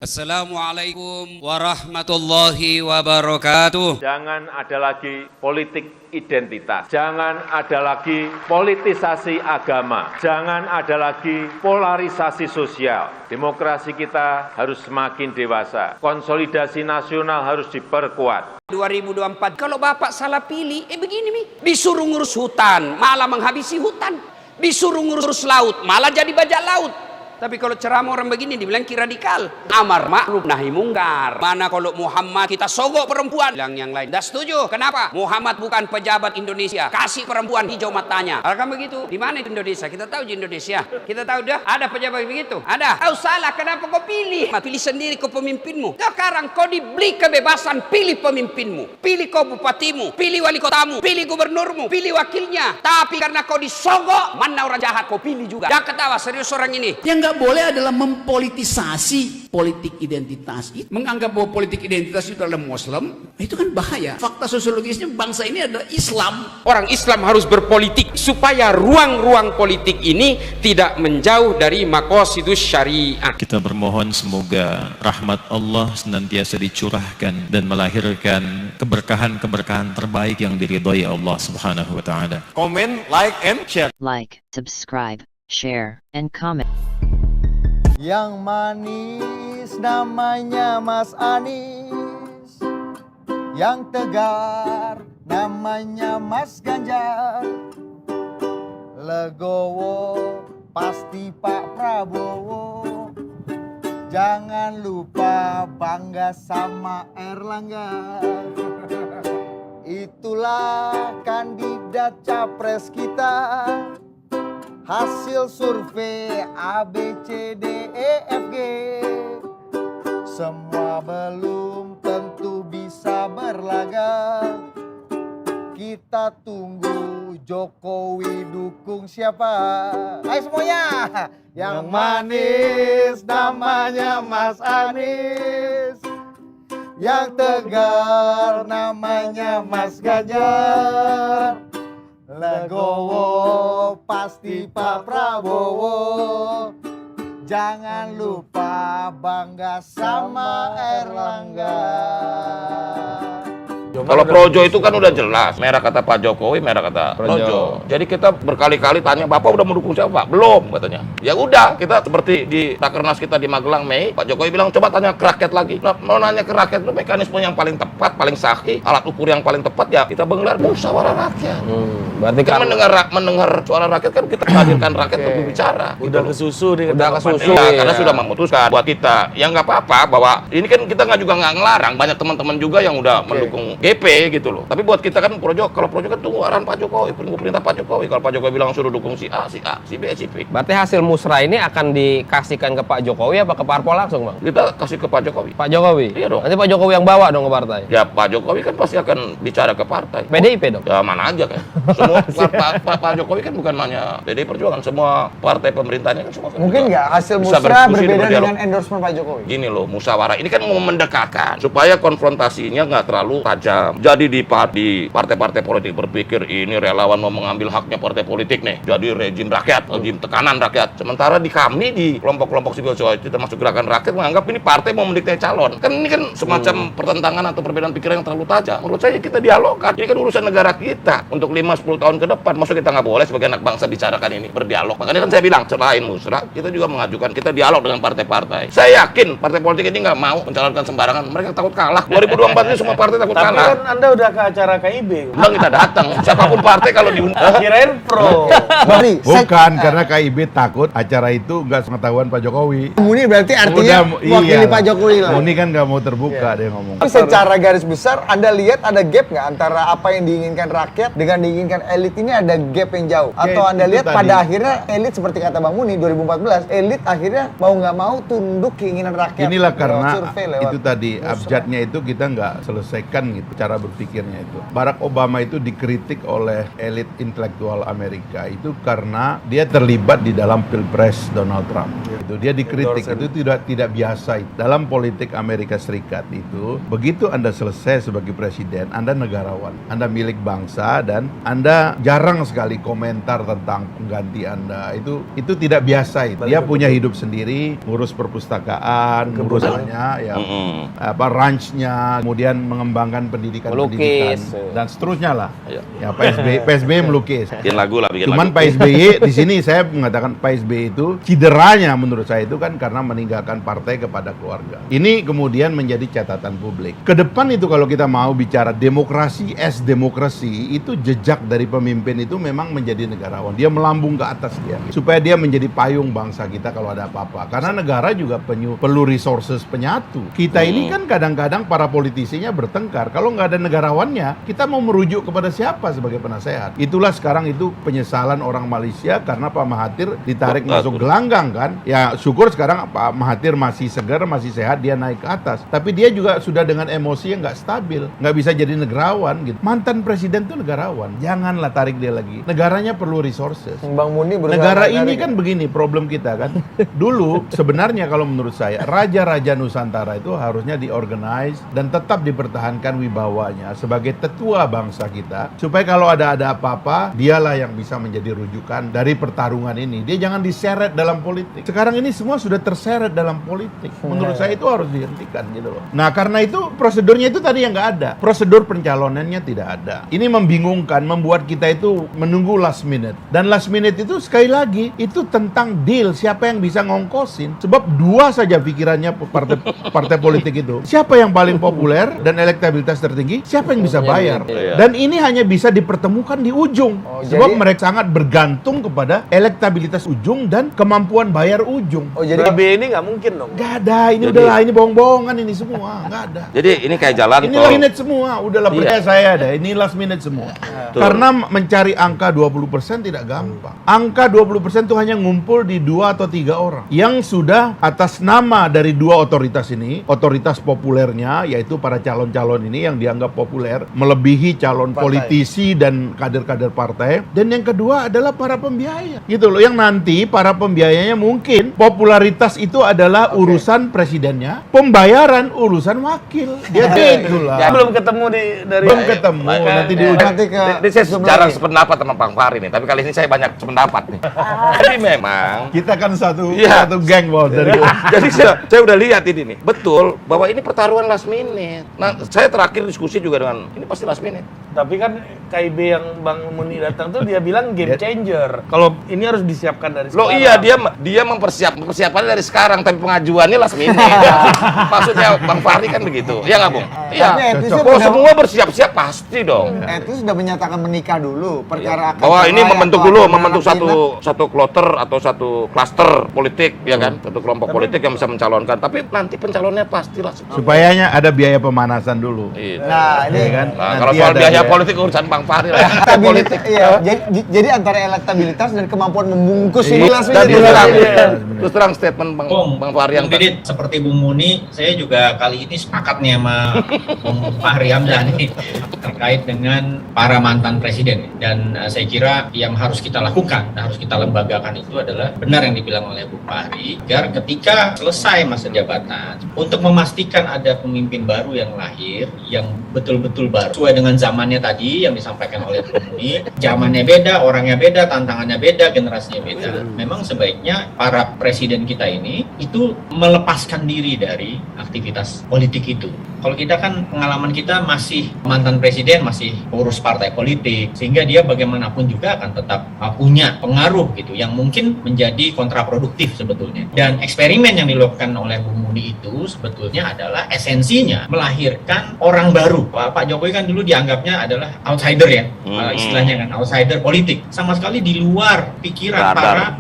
Assalamualaikum warahmatullahi wabarakatuh. Jangan ada lagi politik identitas. Jangan ada lagi politisasi agama. Jangan ada lagi polarisasi sosial. Demokrasi kita harus semakin dewasa. Konsolidasi nasional harus diperkuat. 2024 kalau Bapak salah pilih, begini nih. Disuruh ngurus hutan, malah menghabisi hutan. Disuruh ngurus laut, malah jadi bajak laut. Tapi kalau ceramah orang begini dibilang radikal. Amar ma'ruf nahi mungkar. Mana kalau Muhammad kita sogok perempuan, bilang yang lain. Dah setuju. Kenapa? Muhammad bukan pejabat Indonesia. Kasih perempuan hijau matanya. Akan begitu? Di mana itu Indonesia? Kita tahu di Indonesia. Kita tahu dah ada pejabat begitu. Ada. Kau salah. Kenapa kau pilih? Pilih sendiri kau pemimpinmu. Sekarang kau diberi kebebasan pilih pemimpinmu. Pilih kau bupatimu. Pilih wali kotamu. Pilih gubernurmu. Pilih wakilnya. Tapi karena kau disogok, mana orang jahat kau pilih juga. Jangan ketawa serius orang ini. Yang nggak boleh adalah mempolitisasi politik identitas. Menganggap bahwa politik identitas itu adalah Muslim, itu kan bahaya. Fakta sosiologisnya bangsa ini adalah Islam. Orang Islam harus berpolitik supaya ruang-ruang politik ini tidak menjauh dari maqasidus syariah. Kita bermohon semoga rahmat Allah senantiasa dicurahkan dan melahirkan keberkahan-keberkahan terbaik yang diridhai Allah Subhanahu wa taala. Komen, like, and share. Like, subscribe, share, and comment. Yang manis namanya Mas Anies, yang tegar namanya Mas Ganjar, legowo pasti Pak Prabowo, jangan lupa bangga sama Erlangga. Itulah kandidat capres kita. Hasil survei A, B, C, D, E, F, G. Semua belum tentu bisa berlaga. Kita tunggu Jokowi dukung siapa? Ayo semuanya. Yang manis namanya Mas Anies, yang tegar namanya Mas Ganjar, legowo pasti Pak Prabowo, jangan lupa bangga sama Erlangga. Kalau Projo itu kan udah jelas, merah kata Pak Jokowi, merah kata Projo. Jadi kita berkali-kali tanya, Bapak udah mendukung siapa? Belum, katanya. Ya udah, kita seperti di Rakernas kita di Magelang Mei, Pak Jokowi bilang coba tanya ke rakyat lagi. Nah, mau nanya ke rakyat itu mekanisme yang paling tepat, paling sahih, alat ukur yang paling tepat ya kita menggelar musyawarah rakyat. Berarti kan mendengar suara rakyat kan kita menghadirkan rakyat untuk berbicara. Udah kesusu nih. Udah kesusu. Ya, karena sudah memutuskan buat kita. Ya nggak apa-apa bahwa ini kan kita juga nggak ngelarang, banyak teman-teman juga yang udah mendukung GP gitu loh. Tapi buat kita kan Projo, kalau Projo kan tunggu arahan Pak Jokowi, tunggu perintah Pak Jokowi. Kalau Pak Jokowi bilang suruh dukung si A, si B, si B. Berarti hasil musrah ini akan dikasihkan ke Pak Jokowi apa ke parpol langsung, Bang? Kita kasih ke Pak Jokowi. Pak Jokowi? Iya dong. Nanti Pak Jokowi yang bawa dong ke partai? Ya Pak Jokowi kan pasti akan bicara ke partai. PDIP dong? Ya mana aja kan. Semua Pak Jokowi kan bukan hanya PDI Perjuangan, semua partai pemerintahnya kan semua. Mungkin nggak hasil musrah berbeda dengan endorsement Pak Jokowi? Gini loh, musyawarah ini kan mau mendekatkan supaya konfrontasinya nggak terlalu tajam. Jadi di partai-partai politik berpikir ini relawan mau mengambil haknya partai politik nih, jadi rejim rakyat, rejim tekanan rakyat. Sementara di kami di kelompok-kelompok civil society termasuk gerakan rakyat menganggap ini partai mau mendikte calon. Kan ini kan semacam pertentangan atau perbedaan pikiran yang terlalu tajam. Menurut saya kita dialogkan. Ini kan urusan negara kita untuk 5-10 tahun ke depan. Maksudnya kita nggak boleh sebagai anak bangsa bicarakan ini, berdialog. Makanya kan saya bilang selain musrah, kita juga mengajukan kita dialog dengan partai-partai. Saya yakin partai politik ini nggak mau mencalonkan sembarangan. Mereka takut kalah. 2024 ini semua partai takut kalah. Tapi kan Anda udah ke acara KIB. Bang kita datang. Siapapun partai kalau diundang. Kirain pro. Bukan karena KIB takut acara itu nggak sepengetahuan Pak Jokowi. Muni berarti artinya mewakili Pak Jokowi lah. Muni kan nggak mau terbuka dia ngomong. Tapi secara garis besar Anda lihat ada gap nggak antara apa yang diinginkan rakyat dengan diinginkan elit ini, ada gap yang jauh? Atau Anda lihat pada akhirnya elit seperti kata Bang Muni 2014, elit akhirnya mau nggak mau tunduk keinginan rakyat. Inilah karena itu tadi abjadnya itu kita nggak selesaikan gitu. cara berpikirnya itu. Barack Obama itu dikritik oleh elit intelektual Amerika itu karena dia terlibat di dalam pilpres Donald Trump. Itu dia dikritik, itu tidak biasa. Dalam politik Amerika Serikat itu, begitu Anda selesai sebagai presiden, Anda negarawan, Anda milik bangsa, dan Anda jarang sekali komentar tentang pengganti Anda. Itu tidak biasa. Dia punya hidup sendiri, ngurus perpustakaan, ngurusannya, ya, ranchnya, kemudian mengembangkan pendidikan dan seterusnya lah. Ya, Pak SBY melukis. Bikin lagu lah, Cuman Pak SBY di sini saya mengatakan Pak SBY itu cederanya menurut saya itu kan karena meninggalkan partai kepada keluarga. Ini kemudian menjadi catatan publik. Ke depan itu kalau kita mau bicara demokrasi demokrasi, itu jejak dari pemimpin itu memang menjadi negarawan. Dia melambung ke atas dia supaya dia menjadi payung bangsa kita kalau ada apa-apa. Karena negara juga perlu resources penyatu. Kita ini kan kadang-kadang para politisinya bertengkar. Kalau nggak ada negarawannya, kita mau merujuk kepada siapa sebagai penasehat? Itulah sekarang itu penyesalan orang Malaysia karena Pak Mahathir ditarik masuk gelanggang kan. Ya syukur sekarang Pak Mahathir masih segar, masih sehat, dia naik ke atas. Tapi dia juga sudah dengan emosi yang nggak stabil, nggak bisa jadi negarawan gitu. Mantan presiden tuh negarawan, janganlah tarik dia lagi. Negaranya perlu resources. Bang Muni Negara ini kan begini problem kita kan. Dulu sebenarnya kalau menurut saya raja-raja Nusantara itu harusnya diorganize dan tetap dipertahankan wibawanya sebagai tetua bangsa kita, supaya kalau ada apa-apa dialah yang bisa menjadi rujukan dari pertarungan ini. Dia jangan diseret dalam politik. Sekarang ini semua sudah terseret dalam politik. Menurut saya itu harus dihentikan gitu loh. Nah karena itu prosedurnya itu tadi yang nggak ada. Prosedur pencalonannya tidak ada. Ini membingungkan, membuat kita itu menunggu last minute. Dan last minute itu sekali lagi itu tentang deal, siapa yang bisa ngongkosin. Sebab dua saja pikirannya partai politik itu. Siapa yang paling populer dan elektabilitas tertinggi, siapa yang bisa bayar. Dan ini hanya bisa dipertemukan di ujung. Sebab mereka sangat bergantung kepada elektabilitas ujung dan kemampuan bayar ujung. Jadi B ini nggak mungkin dong? Nggak ada, ini udahlah, ini bohong-bohongan ini semua, nggak ada. Jadi ini kayak jalan ini last minute semua, udahlah percaya saya deh, ini last minute semua. Karena mencari angka 20% tidak gampang. Angka 20% itu hanya ngumpul di 2 atau 3 orang yang sudah atas nama dari dua otoritas ini, otoritas populernya yaitu para calon-calon ini yang dianggap populer, melebihi calon politisi dan kader-kader partai. Dan yang kedua adalah para pembiaya. Gitu loh, yang nanti para pembiayanya mungkin popularitas itu adalah urusan presidennya, pembayaran urusan wakil. Dia itulah. Belum ketemu belum ketemu. Nanti di ujung. Saya jarang sependapat sama Bang Fahri nih, tapi kali ini saya banyak sependapat nih. Jadi memang kita kan satu geng bos. Jadi saya udah lihat ini nih, betul bahwa ini pertaruhan last minute. Nah, saya terakhir diskusi juga dengan ini pasti last minute. Tapi kan KIB yang Bang Muni datang tuh dia bilang game changer. Kalau ini harus disiapkan dari sekarang. Loh iya, dia mempersiapkannya dari sekarang, tapi pengajuannya last minute. Maksudnya Bang Fahri kan begitu. Iya nggak, Bung? Iya. Kalau semua bersiap-siap pasti dong. Itu sudah menyatakan menikah dulu, perkara bahwa ini membentuk satu kloter atau satu klaster politik, ya kan? Satu kelompok politik yang bisa mencalonkan. Tapi nanti pencalonnya pastilah. Supayanya ada biaya pemanasan dulu. Nah, ini kan. Nah, kalau soal biaya politik urusan Bang Fahri lah. Politik. Iya. Jadi antara elektabilitas dan kemampuan membungkus ini langsung terus terang statement Bang Fahri yang seperti Bung Muni, saya juga kali ini sepakat nih sama Bung Fahri Hamzani terkait dengan para mantan presiden. Dan saya kira yang harus kita lakukan, harus kita lembagakan itu adalah benar yang dibilang oleh Bung Fahri, agar ketika selesai masa jabatan untuk memastikan ada pemimpin baru yang lahir, yang betul-betul baru sesuai dengan zamannya tadi yang disampaikan oleh Bung Muni. Zamannya beda, orangnya beda, tantangannya beda, generasinya beda. Memang sebaiknya para presiden kita ini itu melepaskan diri dari aktivitas politik itu. Kalau kita kan pengalaman kita masih mantan presiden, masih urus partai politik, sehingga dia bagaimanapun juga akan tetap punya pengaruh gitu yang mungkin menjadi kontraproduktif sebetulnya. Dan eksperimen yang dilakukan oleh Bung Muni itu sebetulnya adalah esensinya melahirkan orang baru. Pak Jokowi kan dulu dianggapnya adalah outsider ya, istilahnya kan outsider politik, sama sekali di luar pikiran para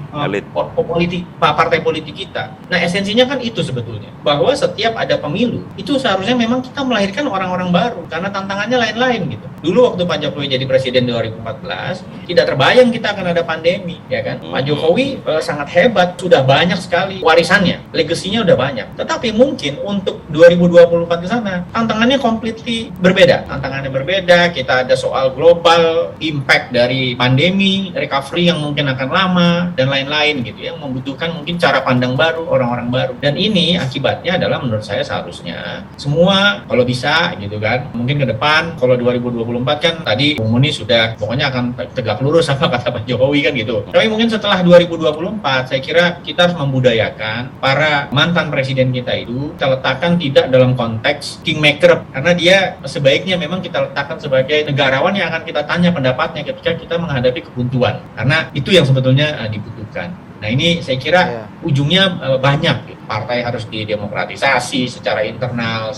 partai politik kita. Nah esensinya kan itu sebetulnya, bahwa setiap ada pemilu itu seharusnya memang kita melahirkan orang-orang baru karena tantangannya lain-lain gitu. Dulu waktu Pak Jokowi jadi presiden 2014, tidak terbayang kita akan ada pandemi, ya kan? Pak Jokowi sangat hebat, sudah banyak sekali warisannya, legasinya udah banyak. Tetapi mungkin untuk 2024 ke sana, tantangannya completely berbeda. Tantangannya berbeda, kita ada soal global, impact dari pandemi, recovery yang mungkin akan lama, dan lain-lain gitu, yang membutuhkan mungkin cara pandang baru, orang-orang baru. Dan ini akibatnya adalah menurut saya seharusnya semua kalau bisa gitu kan, mungkin ke depan kalau 2024 kan tadi Bung Muni sudah pokoknya akan tegak lurus apa kata Pak Jokowi kan gitu. Tapi mungkin setelah 2024 saya kira kita harus membudayakan para mantan presiden kita itu kita letakkan tidak dalam konteks kingmaker, karena dia sebaiknya memang kita letakkan sebagai negarawan yang akan kita tanya pendapatnya ketika kita menghadapi kebuntuan, karena itu yang sebetulnya dibutuhkan. Nah ini saya kira ujungnya banyak gitu. Partai harus didemokratisasi secara internal,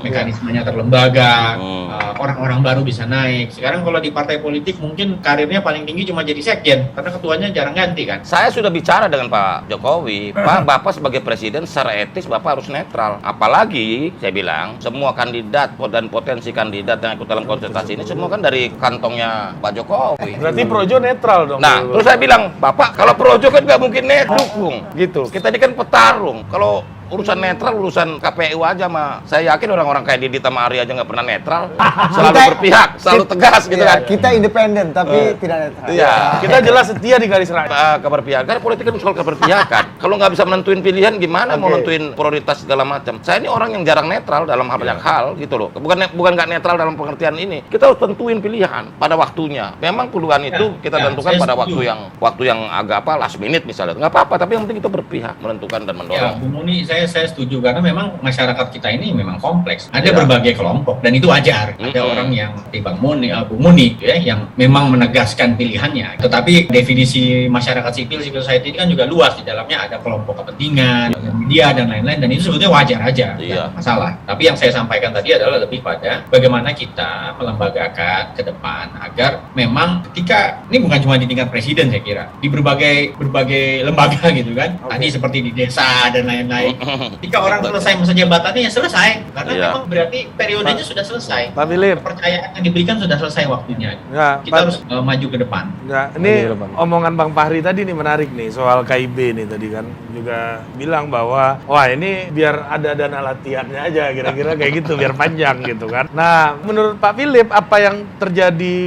mekanismenya terlembaga, orang-orang baru bisa naik. Sekarang kalau di partai politik mungkin karirnya paling tinggi cuma jadi sekjen, karena ketuanya jarang ganti kan. Saya sudah bicara dengan Pak Jokowi, Pak, Bapak sebagai presiden secara etis Bapak harus netral. Apalagi saya bilang semua kandidat dan potensi kandidat yang ikut dalam kontestasi ini semua kan dari kantongnya Pak Jokowi. Berarti Projo netral dong. Nah, terus saya bilang, Bapak kalau Projo kan nggak mungkin dukung, gitu. Kita ini kan petarung. Kalau urusan netral, urusan KPU aja mah. Saya yakin orang-orang kayak Didi sama Ari aja nggak pernah netral. Selalu berpihak, selalu tegas gitu kan. Kita independen tapi tidak netral. Iya. Kita jelas setia di garis raya. Keberpihakan, politik kan soal keberpihakan. Kalau nggak bisa menentuin pilihan, gimana mau nentuin prioritas segala macam? Saya ini orang yang jarang netral dalam banyak hal gitu loh. Bukan nggak netral dalam pengertian ini. Kita harus tentuin pilihan pada waktunya. Memang puluhan itu kita tentukan pada waktu yang agak last minute misalnya. Nggak apa-apa, tapi yang penting kita berpihak menentukan dan mendorong. Ya, Bung Muni, saya setuju karena memang masyarakat kita ini memang kompleks. Ada berbagai kelompok dan itu wajar. Ada orang yang seperti Bung Muni ya, yang memang menegaskan pilihannya. Tetapi definisi masyarakat sipil society ini kan juga luas. Di dalamnya ada kelompok kepentingan, media dan lain-lain, dan itu sebetulnya wajar aja, tidak masalah. Tapi yang saya sampaikan tadi adalah lebih pada bagaimana kita melembagakan ke depan agar memang ketika ini bukan cuma di tingkat presiden, saya kira di berbagai lembaga gitu kan. Tadi seperti di desa dan lain-lain. Ketika orang selesai masa jabatannya ya selesai, karena memang berarti periodenya sudah selesai. Pak Philip, kepercayaan yang diberikan sudah selesai waktunya. Kita harus maju ke depan. Ini omongan Bang Fahri tadi nih menarik nih soal KIB nih tadi kan juga bilang bahwa wah ini biar ada dana latihannya aja kira-kira kayak gitu biar panjang gitu kan. Nah menurut Pak Philip apa yang terjadi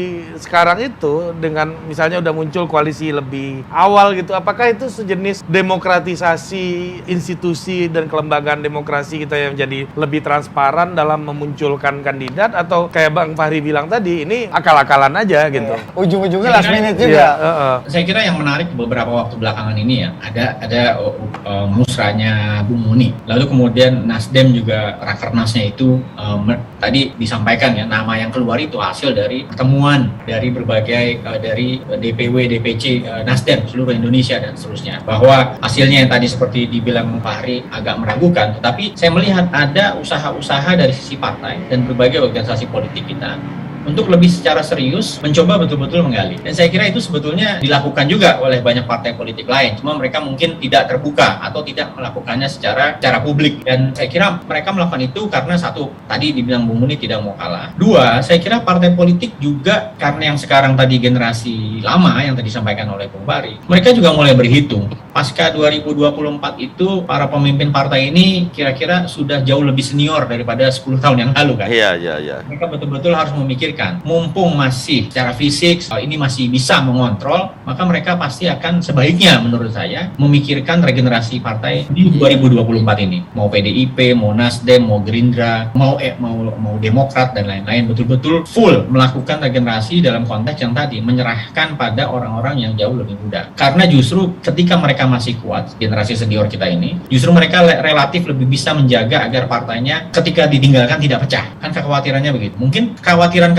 sekarang itu dengan misalnya udah muncul koalisi lebih awal gitu, apakah itu sejenis demokratisasi institusi dan kelembagaan demokrasi kita yang jadi lebih transparan dalam memunculkan kandidat, atau kayak Bang Fahri bilang tadi ini akal-akalan aja gitu. Ujung-ujungnya last minute juga. Saya kira yang menarik beberapa waktu belakangan ini ya ada musrahnya Bung Muni, lalu kemudian Nasdem juga rakernasnya itu tadi disampaikan ya, nama yang keluar itu hasil dari pertemuan dari berbagai dari DPW DPC Nasdem seluruh Indonesia dan seterusnya, bahwa hasilnya yang tadi seperti dibilang Pak Hari agak meragukan, tetapi saya melihat ada usaha-usaha dari sisi partai dan berbagai organisasi politik kita untuk lebih secara serius mencoba betul-betul menggali. Dan saya kira itu sebetulnya dilakukan juga oleh banyak partai politik lain, cuma mereka mungkin tidak terbuka atau tidak melakukannya secara publik. Dan saya kira mereka melakukan itu karena satu, tadi dibilang Bung Muni tidak mau kalah. Dua, saya kira partai politik juga karena yang sekarang tadi generasi lama yang tadi disampaikan oleh Bung Fahri, mereka juga mulai berhitung. Pasca 2024 itu para pemimpin partai ini kira-kira sudah jauh lebih senior daripada 10 tahun yang lalu kan. Iya. Mereka betul-betul harus memikirkan, mumpung masih secara fisik ini masih bisa mengontrol, maka mereka pasti akan sebaiknya menurut saya memikirkan regenerasi partai di 2024 ini. Mau PDIP, mau Nasdem, mau Gerindra, mau Demokrat dan lain-lain, betul-betul full melakukan regenerasi dalam konteks yang tadi menyerahkan pada orang-orang yang jauh lebih muda. Karena justru ketika mereka masih kuat, generasi senior kita ini, justru mereka relatif lebih bisa menjaga agar partainya ketika ditinggalkan tidak pecah. Kan kekhawatirannya begitu. Mungkin kekhawatiran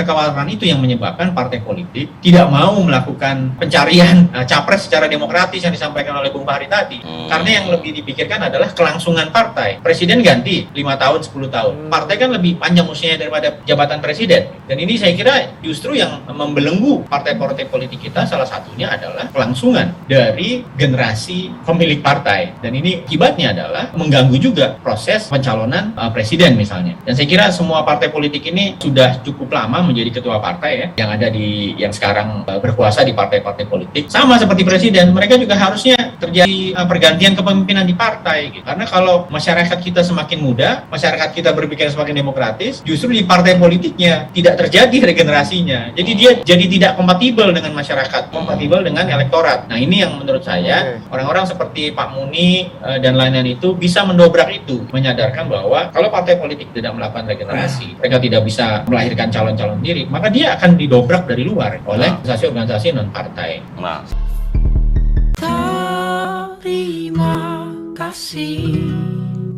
itu yang menyebabkan partai politik tidak mau melakukan pencarian capres secara demokratis yang disampaikan oleh Bung Fahri tadi. Karena yang lebih dipikirkan adalah kelangsungan partai. Presiden ganti 5 tahun, 10 tahun. Partai kan lebih panjang usianya daripada jabatan presiden. Dan ini saya kira justru yang membelenggu partai-partai politik kita salah satunya adalah kelangsungan dari generasi pemilik partai. Dan ini akibatnya adalah mengganggu juga proses pencalonan presiden misalnya. Dan saya kira semua partai politik ini sudah cukup lama menjadi ketua partai ya, yang sekarang berkuasa di partai-partai politik. Sama seperti presiden, mereka juga harusnya terjadi pergantian kepemimpinan di partai. Gitu. Karena kalau masyarakat kita semakin muda, masyarakat kita berpikir semakin demokratis, justru di partai politiknya tidak terjadi regenerasinya. Jadi dia jadi tidak kompatibel dengan masyarakat, kompatibel dengan elektorat. Nah ini yang menurut saya orang-orang seperti Pak Muni dan lain-lain itu bisa mendobrak itu, menyadarkan bahwa kalau partai politik tidak melakukan regenerasi, mereka tidak bisa melahirkan calon-calon diri, maka dia akan didobrak dari luar oleh organisasi-organisasi non-partai. Terima kasih.